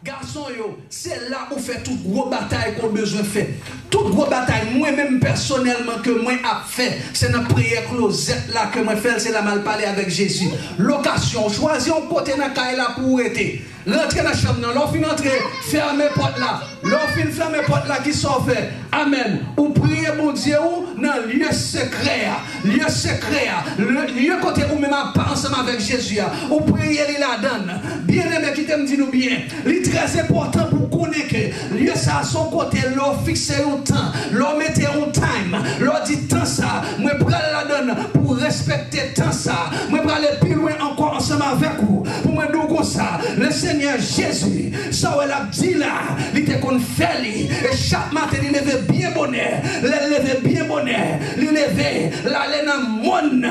Garçon yo, c'est là où fait toute gros bataille qu'on besoin faire. Toute gros bataille, moi-même personnellement que moi a fait, c'est dans prière closette là que moi fait, c'est la mal parler avec Jésus. Location, choisir un côté dans la là pour être. Rentrer dans la chambre, l'on fin entrer, fermer porte là. L'on fin fermer porte là qui sont fait. Amen. Ou prier mon Dieu ou dans le lieu secret. Lieu secret. Le lieu côté où même pas ensemble avec Jésus. Ou prier il la donne. Bien aimé qui t'aime dit nous bien. Il est très important pour connaître que lieu ça à son côté, l'on fixe un temps, l'on mette un time, l'on dit temps ça. Moi prends la donne pour respecter temps ça. Moi prends aller plus loin encore ensemble avec vous. Pour moi dire comme ça. Le Seigneur Jésus, ça où elle a dit là, il était qu'on fait lui. Et chaque matin, il levait bien bonheur. Il levait bien bonheur. Il levait la laine monde.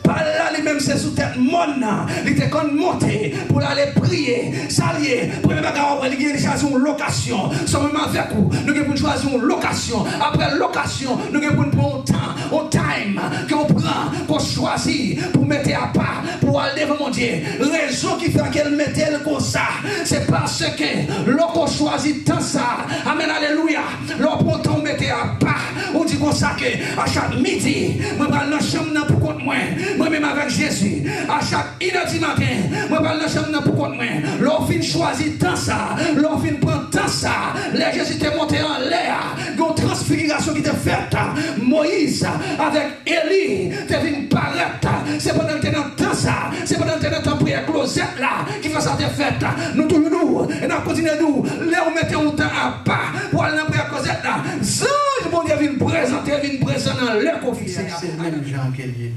Par là, lui-même, c'est sous tête monde. Il était qu'on monter pour aller prier. S'allier. Premier bagage, il a choisi une location. Sommes même avec vous. Nous avons choisi une location. Après location, nous avons prendre un temps, un time qu'on prend, qu'on choisit pour mettre à part, pour aller devant mon Dieu. Raison qui fait qu'elle mette elle comme ça, c'est parce que l'on choisit tant ça. Amen, alléluia. L'on prend temps mettre à part. On dit comme ça que à chaque midi, moi je vais dans la chambre pour compte moi. Moi-même avec Jésus. À chaque 1h du matin, moi je vais dans la chambre pour compte moi. L'on fin choisit tant ça. L'on fin prendre tant ça. Les Jésus était monté en l'air. Une transfiguration qui était faite. Moïse avec Élie était venu paraître. C'est pendant que dans temps ça. C'est pendant que dans temps prière closette là qui fait ça faite. Nous tous nous et nous continuons nous. Là on mettait un temps à part pour aller dans prière closette là. Zange bon Dieu vient présenter dans leur confiance. C'est le même Jean qu'elle est.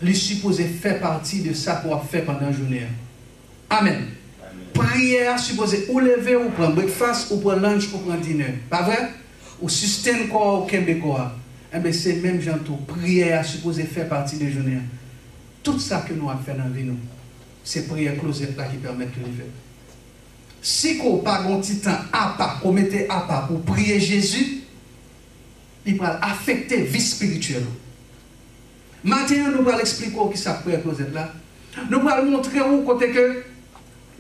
Il est supposé faire partie de ça qu'on a fait pendant la journée. Amen. Prière supposé ou lever ou prendre breakfast ou prendre lunch ou prendre dîner. Pas vrai? Ou sustain quoi au Québécois. Eh bien c'est même genre tout. Prière supposé faire partie de la journée. Tout ça que nous avons fait dans la vie, c'est prière closette là qui permet de le faire. Si qu'on n'a pas un petit temps à part, qu'on mette à part pour prier Jésus, il va affecter la vie spirituelle. Maintenant, nous allons expliquer qui ça prière closette là. Nous allons montrer où côté que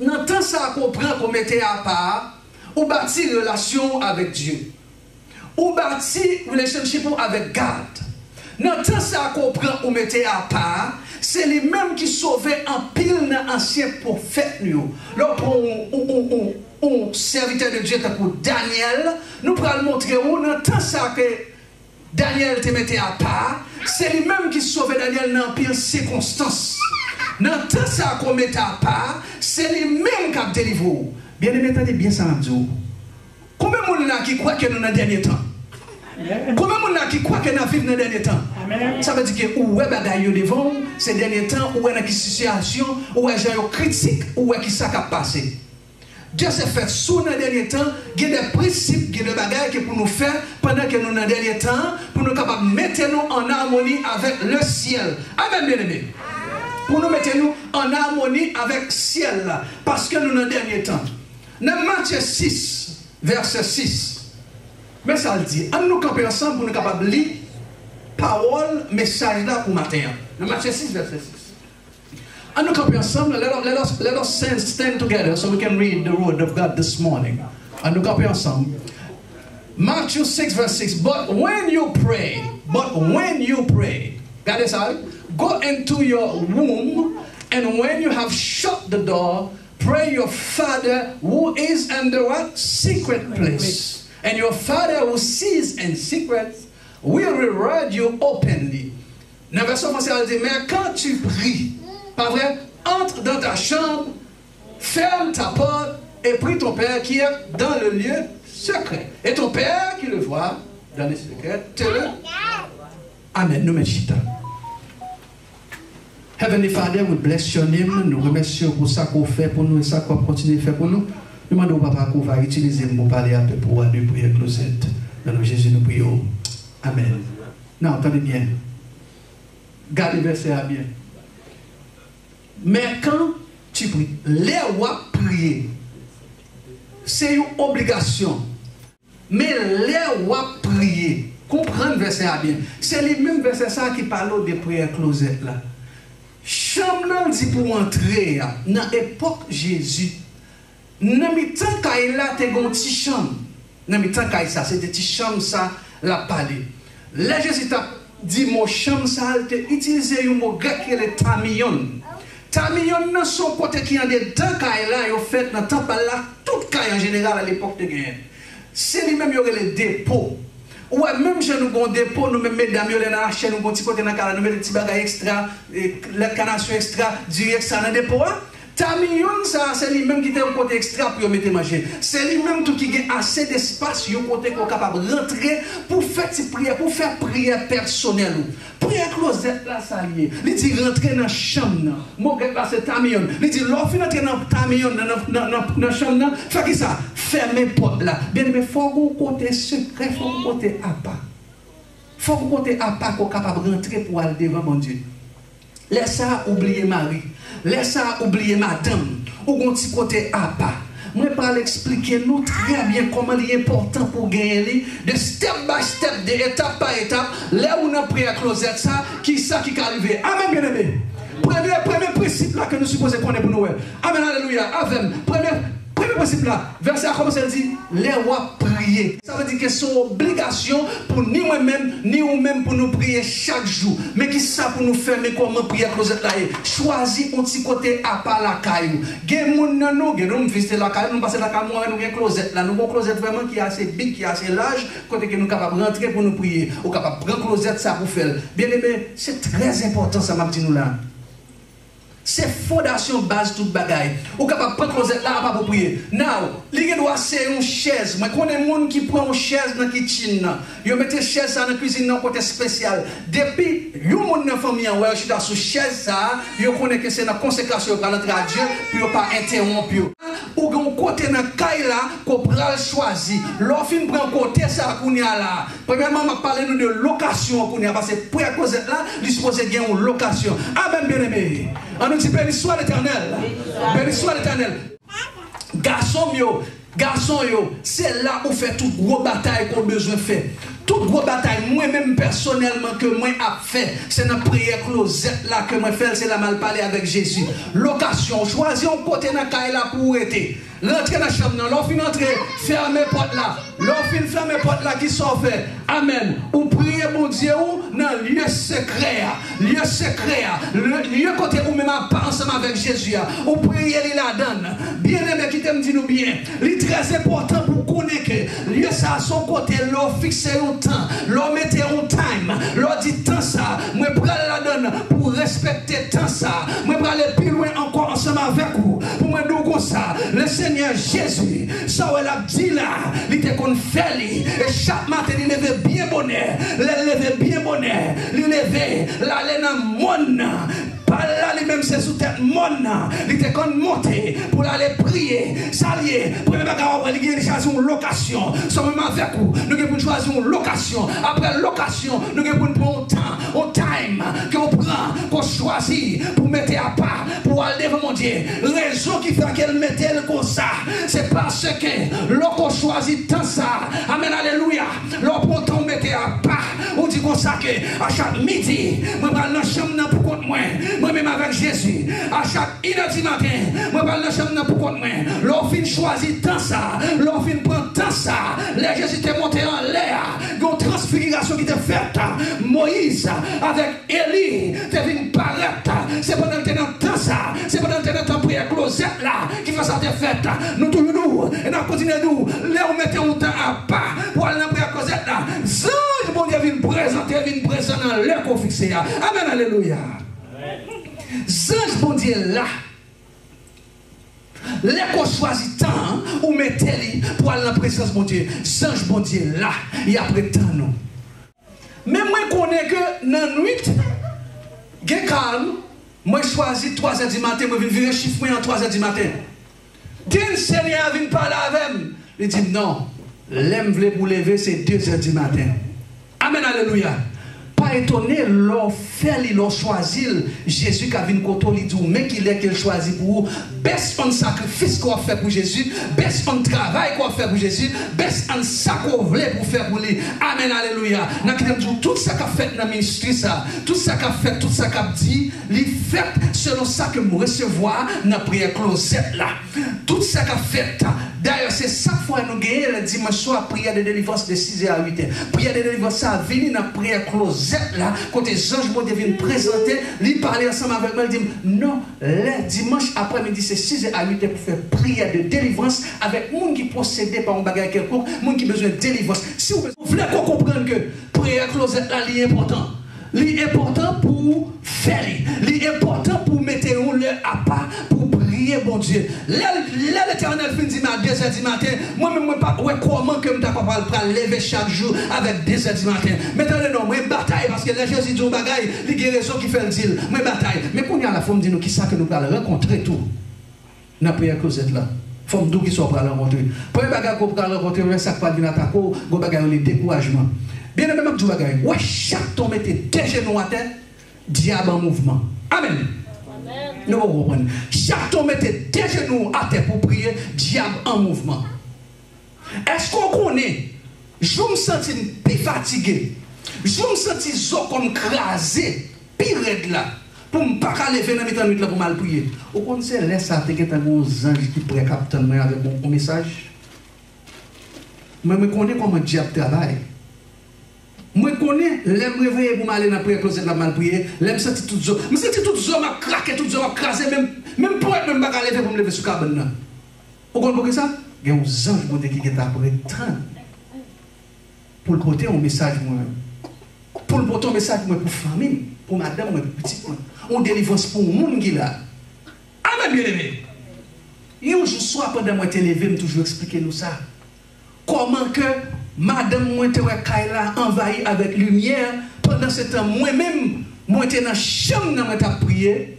dans le temps ça qu'on prend, qu'on mette à part, on bâtit une relation avec Dieu. On bâtit une relation avec God. Dans le temps ça qu'on prend, on mette à part, c'est les mêmes qui sauvaient en pile dans l'ancien prophète. Lorsqu'on serviteur de Dieu pour Daniel, nous allons montrer où dans le temps ça que Daniel te mettait à part, c'est les mêmes qui sauvaient Daniel dans pile circonstances. Dans le temps ça qu'on met à part, c'est les mêmes qui ont délivré. Bien aimé, attendez bien ça, Mabdou. Combien de gens qui croient que nous dans le dernier temps? Combien de gens qui croient que nous vivons dans le dernier temps? Ça veut dire que où est bagaille devant ces derniers temps, où est une situation, où est une critique, où est qui ça a passé. Dieu s'est fait sous dans le dernier temps, il y a des principes, il y a des bagailles pour nous faire pendant que nous dans le dernier temps, pour nous capables de mettre nous en harmonie avec le ciel. Amen, bien aimé. Pour nous mettre nous en harmonie avec le ciel là, parce que nous dans le dernier temps. Dans Matthieu 6, verset 6. Mais ça le dit, nous camper ensemble pour nous capables de lire parole, message là pour matin. Dans Matthieu 6, verset 6. And nous camper ensemble, let us stand together so we can read the word of God this morning. And nous camper ensemble. Matthew 6, verse 6. But when you pray, God is out, go into your womb, and when you have shut the door, pray your Father who is in the what? Secret place. And your Father who sees in secret will reward you openly. Dans la version française, elle dit, mais quand tu pries, pas vrai, entre dans ta chambre, ferme ta porte et prie ton Père qui est dans le lieu secret. Et ton Père qui le voit dans le secret, te le... Amen. Nous mettons. Heavenly Father, we bless your name. Nous remercions pour ça qu'on fait pour nous et ça qu'on continue de faire pour nous. Nous demandons au Papa qu'on va utiliser pour parler un peu pour aller prier closette. Dans le Jésus, nous prions. Amen. Non, attendez bien. Gardez le verset à bien. Mais quand tu pries, les rois prient. C'est une obligation. Mais les rois prient. Comprendre le verset à bien. C'est les mêmes versets ça qui parlent de prière closette là. chambre dit pour entrer dans l'époque Jésus. Dans le temps qu'il a été une petite chambre. Dans le temps qu'il ça, c'est des petites chambres ça la parlé. Là Jésus t'a dit mon chambre ça a utilisé un mot grec qui est tamion. Tamion dans son côté qui a des temps qu'il a fait dans temps là toute caille en général à l'époque de guerre. C'est lui-même qui aurait les dépôts. Ouais, même chez nous, on dépôt, nous même mesdames, nous avons acheté, nous avons un petit côté dans le canal, nous mettons des petits bagages extra, la canation extra, direct ça dans le dépôt. Tamion, ça, c'est lui-même qui a un côté extra pour mettre manger. C'est lui-même qui a assez d'espace, un côté qu'on est capable de rentrer pour faire prière, pour faire prière personnelle. Prière closette là, ça lié. Il dit rentrer dans la chambre. Mon gars là, c'est Tamion. Il dit l'offre rentrer dans Tamion, dans la chambre, fait qui ça? Fermez porte là. Bien aimé, il faut un côté secret, il faut un côté à part. Il faut un côté à part qu'on est capable de rentrer pour aller devant mon Dieu. Laisse ça oublier Marie. Laisse ça oublier madame. Ou un petit côté à part. Moi, je vais expliquer nous très bien comment il est important pour gagner de step by step, d'étape par étape, là où on a pris à closette ça, qui ça qui est arrivé. Amen, bien aimé. Premier principe là que nous supposons qu'on est pour nous. Amen, alléluia. Amen. Premier principe là, verset a commencé à dire, les rois prier. Ça veut dire que c'est une obligation pour ni moi-même, ni vous-même pour nous prier chaque jour. Mais qui ça pour nous faire, mais comment prier à closette là? Choisis un petit côté à part la caillou. Gen moun nan nous, nous visiter la caillou, nous passer la caillou, nous avons closette là. Nous avons closette vraiment qui est assez big, qui est assez large, côté que nous sommes capables de rentrer pour nous prier. Ou capable de prendre closette ça pour faire. Bien aimé, c'est très important ça m'a dit nous là. C'est fondation base toute bagaille. Ou capable prendre closette là pas pour prier. Now, li doit c'est une chaise. Moi connais monde qui prend une chaise dans kitchen. Yo mette chaise ça dans cuisine dans côté spécial. Depuis yo monde dans famille ouais, je suis sous chaise ça, yo connais que c'est dans consécration pour l'entrer à Dieu, puis pas interrompre. Ou gon côté dans caille là qu'on pral choisir. L'offre prend côté ça kounya là. Premièrement, m'a parler nous de location kounya parce que pour closette là, il supposé gagner une location. Amen bien-aimé. On nous dit béni soit l'Éternel. Béni soit l'Éternel. Garçon yo, c'est là où fait toute gros bataille qu'on a besoin de faire. Toute gros bataille, moi-même personnellement, que moi a fait, c'est dans la prière closette là que moi fais, c'est la mal parler avec Jésus. Location, choisis un côté dans la caille là pour être. Rentrez dans la chambre, l'offre entrer, fermez porte là. L'offre fermez porte là qui sont fait. Amen. Ou priez mon Dieu dans le lieu secret. Lieu secret. Le lieu côté où même pas ensemble avec Jésus. Ou priez il la donne. Bien aimé qui t'aime dit nous bien. Il est très important pour connaître que lieu ça à son côté, l'on fixe un temps, l'on mette un time, l'on dit temps ça. Moi prends la donne pour respecter temps ça. Moi prends aller plus loin encore ensemble avec vous. Pour moi dire comme ça. Le Seigneur Jésus, ça elle a dit là, il était qu'on fait lui. Et chaque matin il levait bien bonheur, il levait bien bonheur, il levait la laine à mon. Par là lui-même c'est sous tête mon. Il était qu'on monter pour aller prier, s'allier. Premier bagage il choisir une location. Sans même avec vous, nous devons choisir une location. Après location, nous devons prendre un temps, un time qu'on prend, qu'on choisit pour mettre à part, pour aller devant mon Dieu. Raison qui fait qu'elle mette comme ça, c'est parce que l'on choisit tant ça. Amen, alléluia. L'on prend ton mettre à part. On dit comme ça que à chaque midi, moi je vais dans la chambre pour compte moi. Moi-même avec Jésus. À chaque 1h du matin, moi je vais dans la chambre pour compte moi. L'on fin choisit tant ça. L'on fin prend tant ça. Les Jésus était monté en l'air. Une transfiguration qui était faite. Moïse avec Élie était venu paraître. C'est pendant que tu es dans tant ça. C'est pendant que tu es dans ta prière closette là qui fait ça te fait. Nous tous nous et nous continuons nous. Là on mettait un temps à part pour aller dans la prière closette là. Zange bon Dieu vient présenter, vient présenter dans l'air qu'on fixe. Amen, alléluia. Zange bon Dieu là. Là qu'on choisit temps ou mettez-les pour aller dans la présence de mon Dieu. Zange bon Dieu là. Et après temps nous. Mais moi je connais que dans la nuit, il y a calme. Moi, je choisis 3h du matin, je vais virer chiffre en 3h du matin. Quand le Seigneur vient parler avec moi, il dit non, l'aime pour lever, c'est 2h du matin. Amen, alléluia. Pas pas étonné, l'on fait, l'on choisit. Jésus qui a vu une côté, il dit, mais qu'il est qu'il choisit pour vous. Baisse un sacrifice qu'on fait pour Jésus. Baisse un travail qu'on fait pour Jésus. Baisse un sac qu'on voulait pour faire pour lui. Amen, alléluia. Tout ça qu'a fait dans le ministère, ça, tout ça qu'a fait, tout ça qu'a dit, il fait selon ça que nous recevoir dans la prière closette là. Tout ça qu'a fait. D'ailleurs, c'est ça fois nous gagnons le dimanche soir, prière de délivrance de 6h à 8h. Prière de délivrance, ça a venu dans la prière closette là, quand les anges vont venir présenter, ils parler ensemble avec moi, ils disent non, le dimanche après-midi, c'est 6h à 8h pour faire prière de délivrance avec monde qui procède par un bagage quelconque, monde qui a besoin de délivrance. Si vous voulez comprendre que prière closette là, c'est important. C'est important pour faire, c'est important pour mettre un à part, pour prier, bon Dieu. L'Éternel finit à 2h du matin. Moi-même, je ne sais pas comment que je suis capable de lever chaque jour avec 2h du matin. Mais attendez, non, moi, je bataille parce que les Jésus dit, bagaille, les guérisons qui fait le deal. Moi, je bataille. Mais quand il y a la femme, dit nous qui ça que nous allons rencontrer tout. Dans la prière closette là. Femme d'où qui sont pour rencontrer. Pour les bagages qu'on peut rencontrer, ça ne pas venir attaquer, on va gagner le découragement. Bien aimé, même tout bagaille. Ouais, chaque temps mettez deux genoux à terre, diable en mouvement. Amen. Nous comprenons. Chaque temps mettez deux genoux à terre pour prier, diable en mouvement. Est-ce qu'on connaît? Je me sens plus fatigué. Je me sens zo comme crasé, pire là. Pour ne pas lever dans mes temps pour mal prier. Vous connaissez, laisse ça, t'es un ange qui pourrait capter avec mon message. Mais je connais comment le diable travaille. Moi, je connais, l'aime réveiller pour m'aller dans la prière closette, la mal prier, l'aime sentir tout ça. Je sens tout ça, m'a craqué, tout ça, m'a crasé, même pour être même pas lever pour me lever sur la cabane. Vous comprenez ça? Il y a un ange qui est après temps pour le porter un message, pour le porter un message pour la famille, pour madame, pour petit, on délivrance pour le monde qui est là. Amen, bien aimé. Et un jour soir, pendant que je suis levé, je toujours expliquer nous ça. Comment que madame moi était envahi avec lumière pendant ce temps moi-même moi était dans la chambre dans ma prier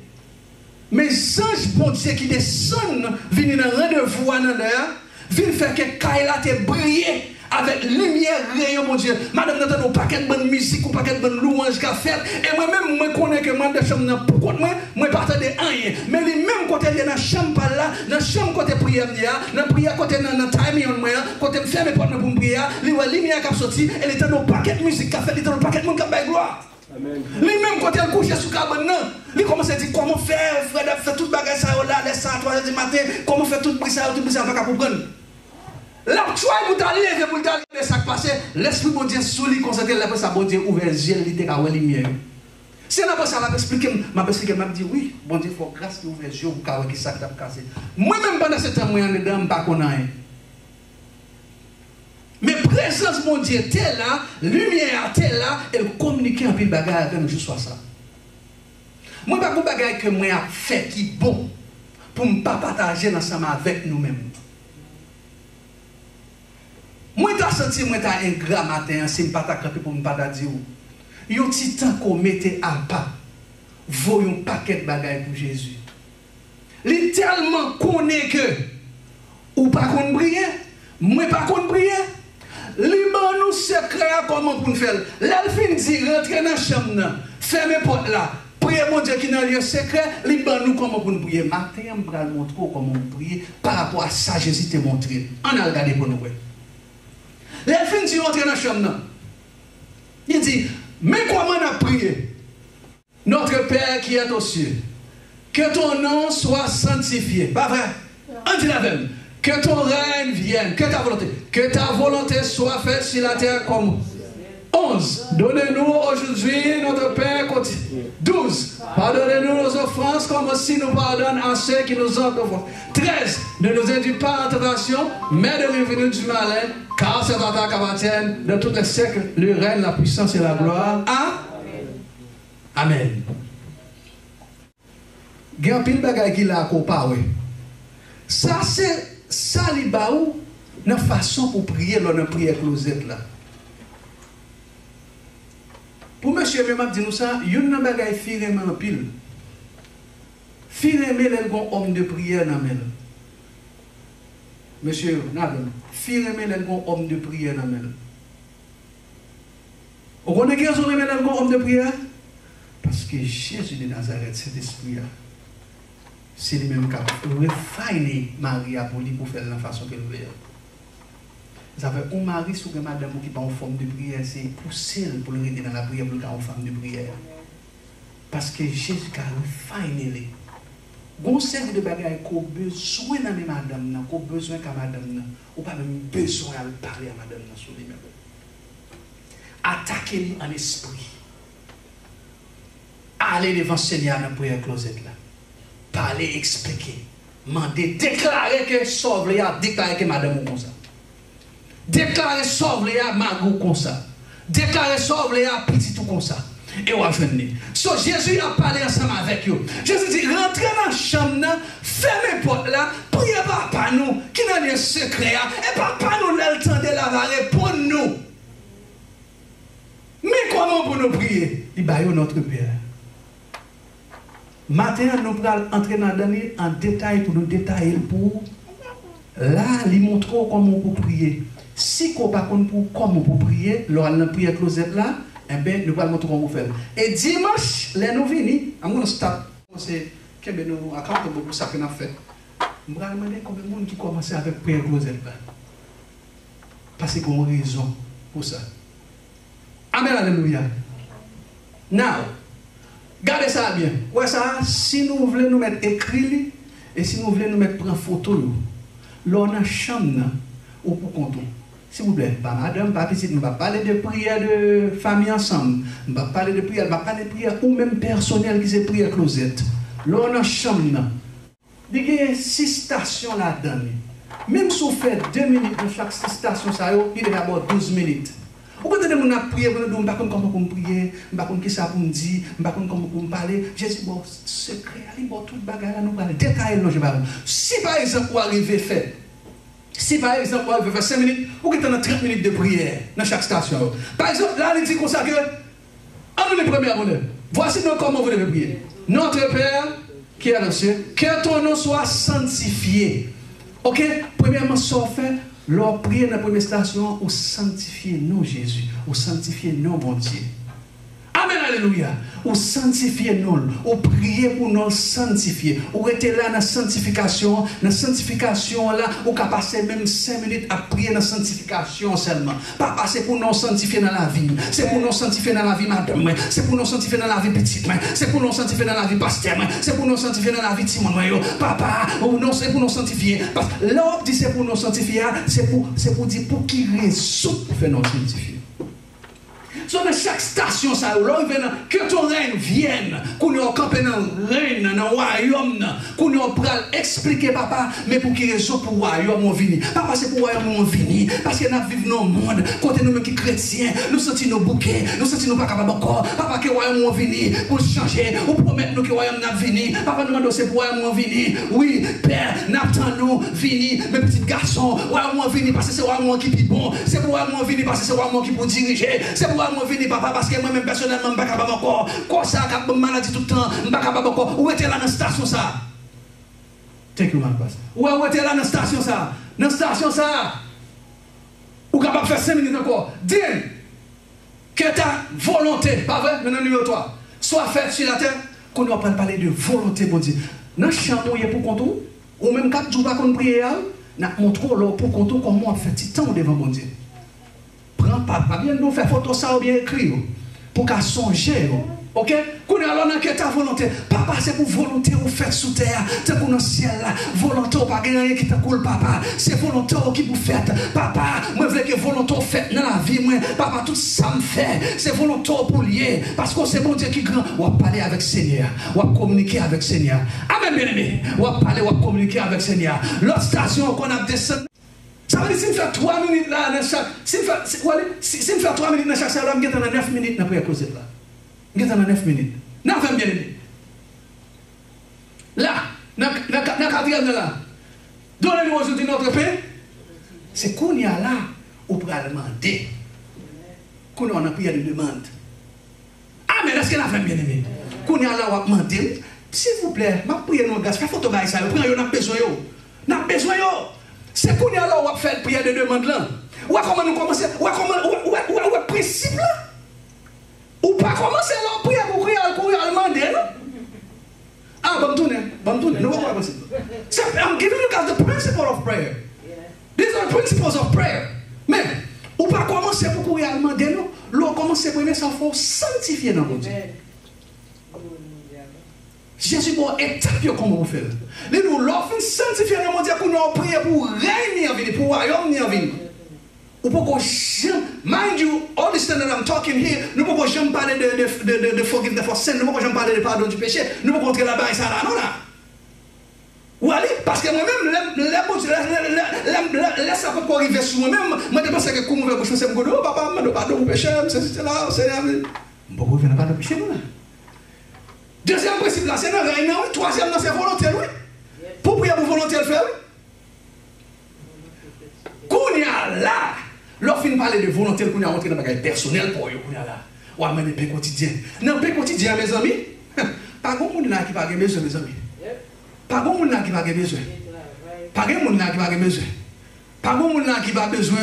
mes anges bon Dieu qui descendent viennent dans rendez-vous dans l'heure viennent faire que Kaila te briller avec lumière rayon mon Dieu madame n'entend pas paquet de bonne musique ou paquet de bonne louange qu'a fait et moi-même moi connais que moi dans chambre pourquoi moi partager rien mais les mêmes côté dans la chambre par là dans la chambre côté prière dans prière côté dans timing moi côté me fermer porte pour prier les lumière qui sorti et les temps paquet de musique qu'a fait les temps paquet de monde qui bail gloire amen les mêmes côté le coucher sous cabane il commence à dire comment faire frère faire toute bagage ça là les 3h du matin comment faire tout bruit ça pas comprendre. La choix vous t'allez vous t'allez ça passé l'esprit bon Dieu sous lui concentré là ça bon Dieu ouvert les yeux il était à lumière si on a pas ça m'a expliqué m'a dit oui bon Dieu faut grâce qui ouvert les yeux pour voir qui ça t'a cassé moi même pendant ce temps moi en dedans pas connait mais présence bon Dieu était là lumière était là elle communiquait en pile bagarre avec nous juste ça moi pas beaucoup bagarre que moi a fait qui bon pour me pas partager ensemble avec nous-mêmes. Moi, je senti que je un grand matin, si je ne pas pour me pas dire. Il y a un petit temps qu'on mettait à pas. Voyons un paquet de bagages pour Jésus. Il tellement connaît que, ou pas qu'on brille, moi pas qu'on brille. Liban nous secret comment pour nous faire. Là, il finit de rentrer dans la chambre, fermer la porte là. Priez mon Dieu qui est dans le lieu secret, liban nous comment pour nous prier. Matin, je vais vous montrer comment on prie par rapport à ça, Jésus t'a montré. On a regardé pour nous. Les filles sont entrées dans la chambre. Il dit, mais comment on a prié? Notre Père qui est aux cieux, que ton nom soit sanctifié. Pas vrai? On dit la même. Que ton règne vienne, que ta volonté soit faite sur la terre comme 11. Donnez-nous aujourd'hui notre Père quotidien. 12. Pardonnez-nous nos offenses comme aussi nous pardonnons à ceux qui nous ont offensés. 13. Ne nous induis pas en tentation, mais délivre-nous du malin, car c'est à ta qu'appartiennent de tous les siècles le règne, la puissance et la gloire. Amen. Il y a un pile de bagaille qui l'a comparé. Ça, c'est ça, les baou, une façon pour prier dans la prière closette là. Pour monsieur même dit nous ça, il y a une bagaille firme en pile. Firme les homme de prière dans mel. Monsieur Nadon, firme les homme de prière dans mel. Vous connaissez raison de mettre un homme de prière? Parce que Jésus de Nazareth, cet esprit, c'est lui-même qui a refainé Maria pour faire la façon qu'elle veut. Vous savez, un mari sur une madame qui n'est pas en forme de prière, c'est pousser pour le rester dans la prière pour le en forme de prière. Parce que Jésus a refainé. Bon série de bagages qu'on a besoin de madame, qu'on a besoin de madame, ou pas même besoin de parler à madame sur lui-même. Attaquez-lui en esprit. Allez devant le Seigneur dans la prière closette là. Parlez, expliquez. Mandez, déclarez que sauve là, déclarez que madame ou comme ça. Déclarez sauve là, magou comme ça. Déclarez sauve là, petit tout comme ça. Et on va venir. So Jésus a parlé ensemble avec eux. Jésus dit, rentrez dans la chambre, fermez la porte là, priez papa nous, qui n'a des secrets, et papa nous l'a le temps de la varée pour nous. Mais comment pour nous prier? Il va notre Père. Maintenant, nous allons entrer dans Daniel en détail pour nous détailler pour là, il montre comment on peut prier. Si on ne sait pas comment on peut prier, lors de la prière closette là, eh bien, nous allons montrer comment on fait. Et dimanche, les nous venons, I'm going to start. C'est que nous accordons beaucoup ça que nous avons fait. Je vais demander combien de monde qui commence avec la prière closette là. Parce qu'il y a une raison pour ça. Amen, alléluia. Now, gardez ça bien. Ouais, ça, si nous voulons nous mettre écrit, et si nous voulons nous mettre prendre photo, là, on a chambre, ou pour compte. S'il vous plaît, pas madame, pas petite, on va parler de prière de famille ensemble. On va parler de prière, ou même personnel qui c'est prière closette. Là, on a chambre. Il y a 6 stations là-dedans. Même si on fait 2 minutes dans chaque station, il y a d'abord 12 minutes. Ou quand on a prié, on ne sait pas comment on prier, on ne sait pas qui ça pour me dire, on ne sait pas comment on parler. Jésus, bon, secret, il y a tout le bagage, nous parler. Détail, non, je vais parler. Si par exemple, vous arrivez à faire, 5 minutes, ou que tu as 30 minutes de prière dans chaque station. Par exemple, là, il dit comme ça que, en nous les premières bonheur, voici comment vous devez prier. Notre Père qui est dans le ciel, que ton nom soit sanctifié. Ok? Premièrement, ça fait. Leur prière dans la première station, ou sanctifier nous, Jésus, ou sanctifier nous, mon Dieu. Amen, alléluia. Ou sanctifier nous, ou prier pour nous sanctifier. Ou rester là dans la sanctification. Dans la sanctification, là, ou qu'à passer même 5 minutes à prier dans la sanctification seulement. Pas passer pour nous sanctifier dans la vie. C'est pour nous sanctifier dans la vie, madame. C'est pour nous sanctifier dans la vie petite. C'est pour nous sanctifier dans la vie pasteur. C'est pour nous sanctifier dans la vie Timon. Papa, ou non, c'est pour nous sanctifier. Parce que l'autre dit c'est pour nous sanctifier, c'est pour dire pour qui résout pour faire nous sanctifier. Dans chaque station, ça, que ton règne vienne, qu'on nous campe dans le règne, dans le royaume, qu'on nous expliquer, papa, mais pour qui raison pour le royaume vini. Papa, c'est pour le royaume vini, parce que nous vivons dans le monde, quand nous qui chrétiens, nous sentons nos bouquets, nous sentons nos pas capables encore. Papa, que le royaume vini pour changer, ou promettre nous que le royaume n'a vini. Papa, nous demandons c'est pour le royaume vini. Oui, Père, n'attendons vini, mes petits garçons, le royaume vini parce que c'est le royaume qui est bon, c'est pour le royaume vini parce que c'est le royaume qui peut diriger, c'est pour le royaume vini, papa, parce que moi-même personnellement, je ne suis pas capable encore. Quoi ça, j'ai maladie tout le temps, je ne suis pas capable encore. Où était là dans la station ça? Thank you, man, pastor. Où était là dans la station ça? Dans la station ça? Ou capable de faire 5 minutes encore? Dis que ta volonté, pas vrai? Maintenant, numéro 3. Soit faite sur la terre, qu'on va parler de volonté, bon Dieu. Dans le champ, il y a pour contour, ou même quand tu vas qu'on prie, nous montrons pour contour comment on fait petit temps devant bon Dieu. Pas bien nous faire photo ça ou bien écrit pour qu'à songer. Ok? Qu'on est alors dans ta volonté. Papa, c'est pour volonté ou faire sous terre. C'est pour le ciel là. Volonté ou pas rien qui te coule, papa. C'est volonté qui vous fait. Papa, moi je veux que volonté fait dans la vie. Moi, papa, tout ça me fait. C'est volonté pour lier. Parce que c'est bon Dieu qui est grand. On va parler avec le Seigneur. On va communiquer avec le Seigneur. Amen, bien aimé. On va parler, on va communiquer avec le Seigneur. L'autre station qu'on a descendu. Ça veut dire si on fait 3 minutes là dans chaque. Si on fait 3 minutes dans chaque salle, on est dans 9 minutes dans la prière closette là. On est dans 9 minutes. N'a pas bien aimé. Là, dans la quatrième là. Donnez-nous aujourd'hui notre paix. C'est qu'on y a là, on peut demander. Qu'on a une prière de demande. Ah, mais est-ce qu'on a fait bien aimé? Qu'on y a là, on va demander. S'il vous plaît, ma prière nous gaz, faites photo de ça. Prenez, on a besoin. On a besoin. C'est qu'on y a là, on va faire prière de demande là. Ou comment nous commencer? Ou comment le principe là? Ou pas commencer à prier pour crier, à courir, à demander, non? Ah, bon tourner. Nous pas passer. I'm giving you guys the principle of prayer. These are the principles of prayer. Mais, ou pas commencer pour courir à demander, non? L'on commence à prier, ça faut sanctifier dans mon Dieu. Jésus bon étape comment vous faites. Les nous l'offre sanctifier dans mon Dieu pour nous prier pour régner en vie, pour royaume en vie. Ou pourquoi mind you, understand that I'm talking here, nous pourquoi j'aime parler de forgiveness for sin, nous pourquoi j'aime parler de pardon du péché, nous pourquoi entrer là-bas et ça là, non là. Ou allez, parce que moi-même, laisse ça pour arriver sur moi-même, moi je pense que comme je vais me dire, papa, je ne pardon du péché, c'est là, c'est là. Pourquoi je ne pardon du péché, non là. Deuxième principe là, c'est non, troisième là, c'est volontaire, oui. Pour prier pour volontaire, faire, oui. Qu'on y a là, lorsqu'on fin parler de volontaire, qu'on y a rentré dans le bagage personnel pour eux, qu'on y a là. Ou à mener paix quotidien. Dans le paix quotidien, mes amis, pas grand monde là qui n'a pas besoin, mes amis. Pas grand monde là qui n'a pas besoin. Pas grand monde là qui n'a pas besoin. Pas grand monde là qui n'a pas besoin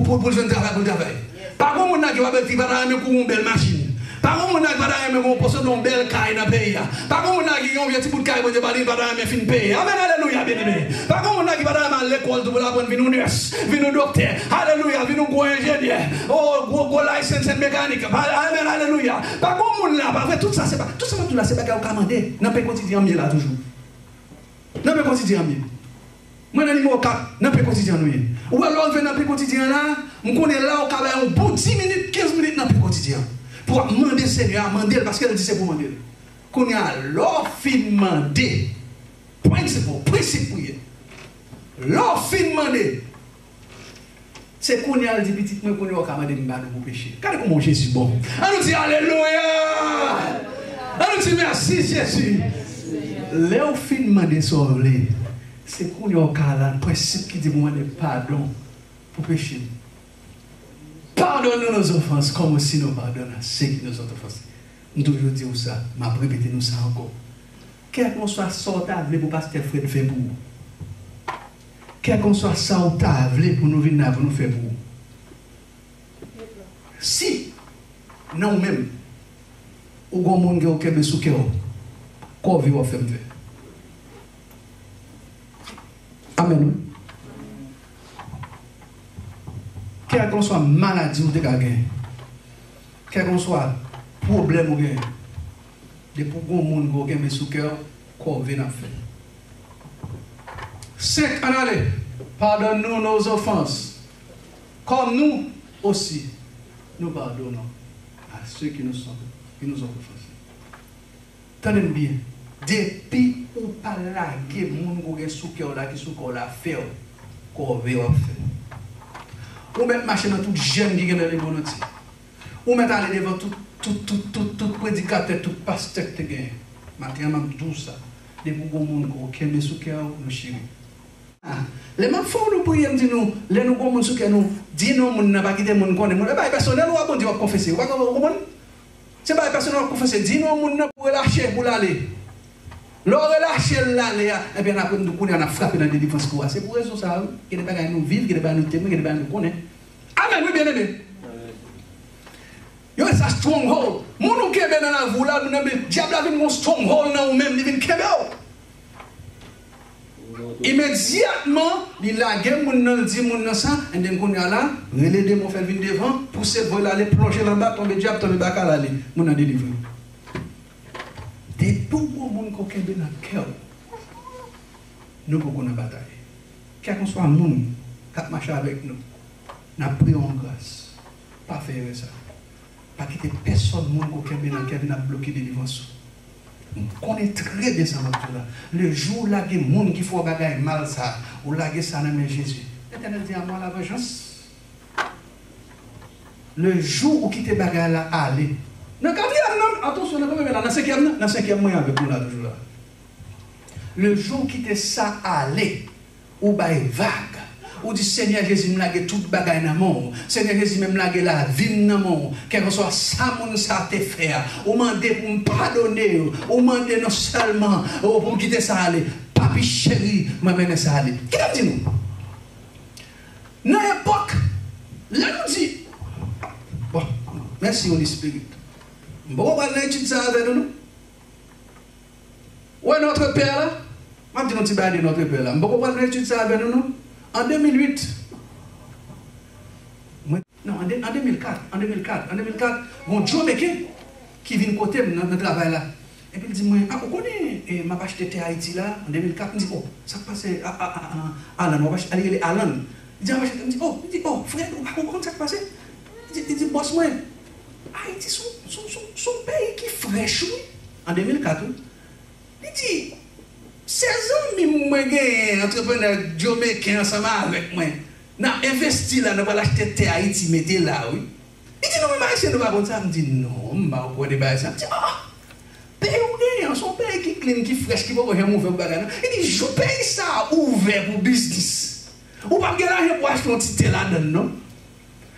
pour le travail. Pas grand monde là qui n'a pas besoin pour une belle machine. Pas grand monde là qui n'a pas besoin pour une belle caille dans le pays. Pas grand monde là qui a un petit bout de caille pour dire qu'il n'a pas besoin de payer. Amen, alléluia, bien aimé. Pas grand monde là qui n'a pas besoin à l'école pour apprendre venir nurse, venir docteur. Alléluia, venir gros ingénieur. Oh, gros licence mécanique. Amen, alléluia. Pas grand monde là, pas vrai, tout ça, c'est pas. Tout ça, tout là, c'est pas qu'on commandé. Dans le quotidien, là, toujours. Dans le quotidien, moi, dans le numéro 4, dans le quotidien, ou alors, dans le quotidien là, on connaît là, on a un bon 10 minutes, 15 minutes dans le quotidien. Pour demander Seigneur, demander parce qu'elle dit c'est pour demander. Qu'on y a l'offre demander, principe prier. L'offre demander, c'est qu'on y a dit petit, mais qu'on y a commandé pour pécher. Regardez comment Jésus est bon. On nous dit alléluia. On nous dit merci Jésus. L'offre demander sauver, c'est qu'on y a un principe qui dit demander pardon pour pécher. Pardonne-nous nos offenses comme aussi nous pardonnons à ceux qui nous ont offensés. Nous toujours disons ça, mais répétez-nous ça encore. Quel qu'on soit sortable pour pasteur Fred fait pour vous. Quel qu'on soit sortable pour nous venir pour nous faire pour vous. Si, nous-mêmes, ou gon monde qui a aucun sous cœur, qu'on vit au fait. Amen. Quel qu'on soit maladie ou de quelqu'un, quel qu'on soit problème ou bien, de pour qu'on monde qui a sous cœur, qu'on vient à faire. 5 en allez, pardonne-nous nos offenses, comme nous aussi, nous pardonnons à ceux qui nous ont offensés. Tenez bien, depuis ou pas là, que monde qui a sous cœur là, qui sous cœur là, fait, qu'on vient à faire. Ou mettre marcher dans tout jeune qui est dans les volontés. Ou mettre aller devant tout prédicateur, tout pasteur qui est. Maintenant, je dis ça. Les gens qui ont sous cœur, nous chéris. Les gens font nous prier, nous, les gens qui ont sous cœur, nous, dis-nous, nous n'avons pas quitté mon corps. Les gens personnels, nous avons dit à confesser. Vous comprenez? C'est pas personnel à confesser. Dis-nous, nous n'avons pas relâché pour l'aller. L'or relâché l'aller, et bien après nous connaissons, on a frappé dans la défense. C'est pour ça que les gens nous vivent, que les gens nous témoignent, que les gens nous connaissent. Amen, oui, bien aimé. Yo, c'est un stronghold. Mon qui est dans la voie là, le diable a un stronghold dans nous-mêmes, il vient kebel. Immédiatement, il a gagné mon dit mon ça, et then qu'on a là, les démons fait venir devant, pousser pour aller plonger là-bas, tomber diable, tomber bac à l'aller. Mon a délivré. Des tout bon monde qui est dans le cœur, nous pouvons nous batailler. Quel qu'on soit un monde qui marche avec nous, nous prions en grâce. Pas faire ça. Pas quitter personne qui est dans le cœur, qui bloqué des délivrance. On connaît très bien ça. Le jour où il y a des gens qui font des mal, ça, ou il y a ça dans Jésus. L'Éternel dit à moi la vengeance. Le jour où quitter bagarre là, allez. Non, attention, dans le cinquième moyen avec nous là toujours là. Le jour qui était ça aller, ou bail vague, ou dit Seigneur Jésus me lage toute bagaille dans mon, Seigneur Jésus me lage la vie dans mon, quel que soit ça mon ça te faire, ou demander pour me pardonner, ou demander non seulement pour me quitter ça aller, papi chéri, m'amène ça aller. Qui t'a dit nous? Dans l'époque, là nous dit, bon, merci Holy Spirit. Bon, on va l'étude ça avec nous. Ouais, notre père là. Je vais dire un petit notre père là. Bon, on va l'étude ça avec nous. En 2008. Non, en 2004. En 2004, mon Joe Mekin qui vient côté dans le travail là. Et puis il dit, moi, ah, vous connaissez, ma vache était à Haïti là, en 2004. Il dit, oh, ça passe à Alan, ma vache, aller à Alan. Il dit, oh, frère, vous comprenez ça qui passe? Il dit, boss, moi, Haïti, son pays qui est fraîche, oui, en 2004. Il dit, 16 ans, moi, j'ai un entrepreneur Joe Mekin ensemble avec moi. N'a investi là, nous allons acheter terre Haïti, mettez là, oui. Il dit, non, mais je ne vais pas comme ça. Je dis, non, je ne vais pas débattre ça. Je dis, ah, pays ou son pays qui clean, qui fraîche, qui va pas mauvais bagage. Il dit, je paye ça ouvert pour business. Ou pas que l'argent pour acheter un petit terre là-dedans, non?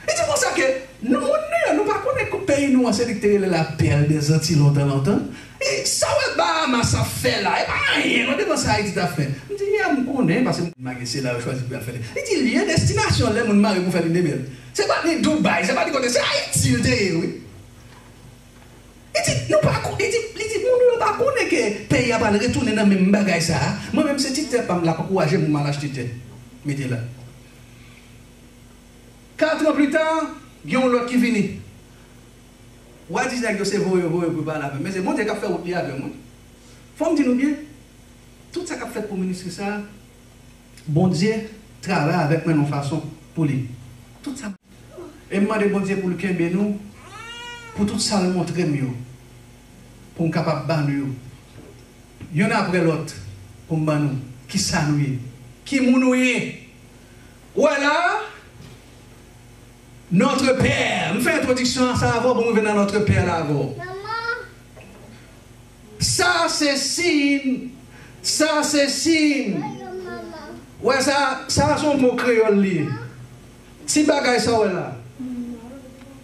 Il dit, pour ça que nous, nous ne pas connaître que pays nous, c'est que la perle des Antilles longtemps. Et ça, ouais, ça fait là. Et pas rien, on dépense à Haïti d'affaires. Je dis, je connais, parce que c'est là, je choisis pour faire. Il dit, il y a une destination, là, mon mari pour faire une débile. C'est pas ni Dubaï, c'est pas ni côté, c'est Haïti, oui. Il dit, nous pas connaître que le pays va retourner dans le même bagage ça. Moi-même, c'est petit tête, je pas courageux pour mal acheter. Mettez là. 4 ans plus tard, il y a un autre qui vient. Ou dit que c'est vous pour parler avec. Mais c'est bon Dieu qui a fait au pied avec moi. Faut me dire bien, tout ça qu'a fait pour le ministre ça, bon Dieu travaille avec moi de façon pour lui. Tout ça. Et je demande bon Dieu pour le Kembe nous, pour tout ça le montrer mieux. Pour nous capable de banner. Il y en a après l'autre, pour nous banner. Qui ça nous est? Qui nous est? Voilà. Notre Père. Nous faisons introduction à ça avant pour nous venir à notre Père là avant. Ça c'est signe. Ça c'est signe. Ouais, ça c'est un mot créole. Si bagay ça ouais là.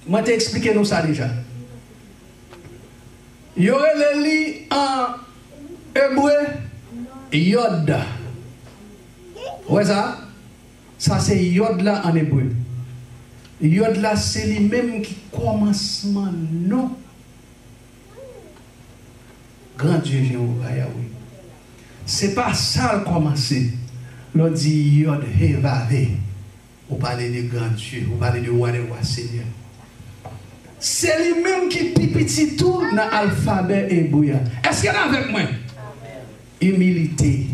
Moi t'ai expliqué nous ça déjà. Yo le li en hébreu yod. Ouais ça? Ça c'est yod là en hébreu. Yod là c'est lui-même qui commencement non. Grand Dieu Jéhovah Yahweh. C'est pas ça le commencer. L'on dit Yod Hevave. On parle de grand Dieu, on parle de roi des rois Seigneur. C'est lui-même qui petit tout dans l'alphabet hébreu. Est-ce qu'il y en a avec moi? Humilité.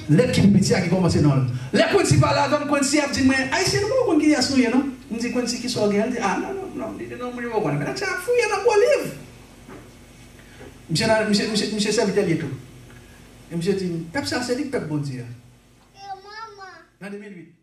Les qui petit qui commence non. Les qui parlent avec moi, qui dit moi, ah c'est nous qui y a souillé non? On dit quand c'est qui sont gars, ah non, moi je connais. Mais ça fouillé dans quoi livre? Monsieur serviteur tout. Et monsieur dit, peuple ça c'est dit peuple bon Dieu. En 2008.